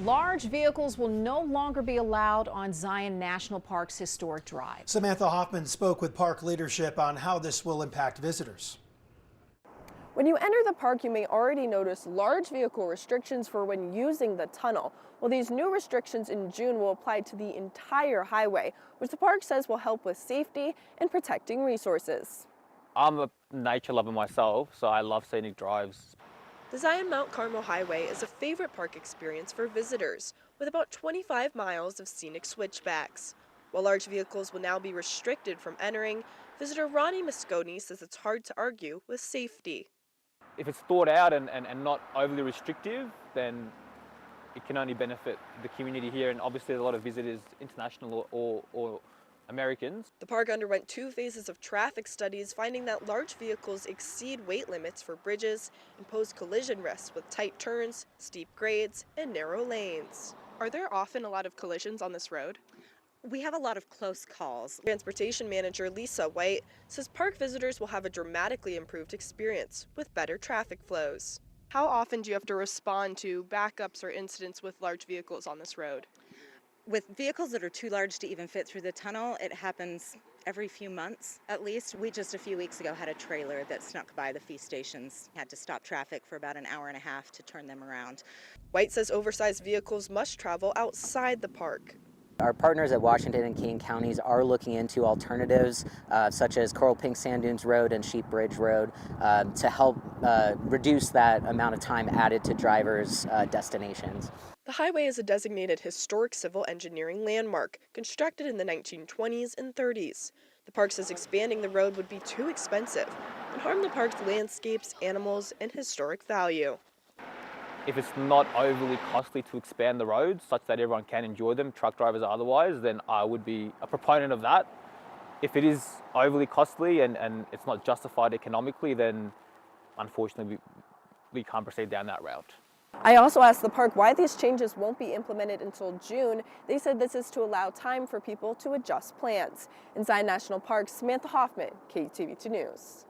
Large vehicles will no longer be allowed on Zion National Park's historic drive. Samantha Hoffman spoke with park leadership on how this will impact visitors. When you enter the park, you may already notice large vehicle restrictions for when using the tunnel. Well, these new restrictions in June will apply to the entire highway, which the park says will help with safety and protecting resources. I'm a nature lover myself, so I love scenic drives. The Zion Mount Carmel Highway is a favorite park experience for visitors, with about 25 miles of scenic switchbacks. While large vehicles will now be restricted from entering, visitor Ronnie Mosconi says it's hard to argue with safety. If it's thought out and not overly restrictive, then it can only benefit the community here, and obviously a lot of visitors, international or Americans. The park underwent 2 phases of traffic studies, finding that large vehicles exceed weight limits for bridges and pose collision risks with tight turns, steep grades, and narrow lanes. Are there often a lot of collisions on this road? We have a lot of close calls. Transportation manager Lisa White says park visitors will have a dramatically improved experience with better traffic flows. How often do you have to respond to backups or incidents with large vehicles on this road? With vehicles that are too large to even fit through the tunnel, it happens every few months at least. We just a few weeks ago had a trailer that snuck by the feed stations, had to stop traffic for about an hour and a half to turn them around. White says oversized vehicles must travel outside the park. Our partners at Washington and King counties are looking into alternatives such as Coral Pink Sand Dunes Road and Sheep Bridge Road to help reduce that amount of time added to drivers' destinations. The highway is a designated historic civil engineering landmark constructed in the 1920s and 30s. The park says expanding the road would be too expensive and harm the park's landscapes, animals, and historic value. If it's not overly costly to expand the roads such that everyone can enjoy them, truck drivers or otherwise, then I would be a proponent of that. If it is overly costly and it's not justified economically, then unfortunately we can't proceed down that route. I also asked the park why these changes won't be implemented until June. They said this is to allow time for people to adjust plans. In Zion National Park, Samantha Hoffman, KUTV 2 News.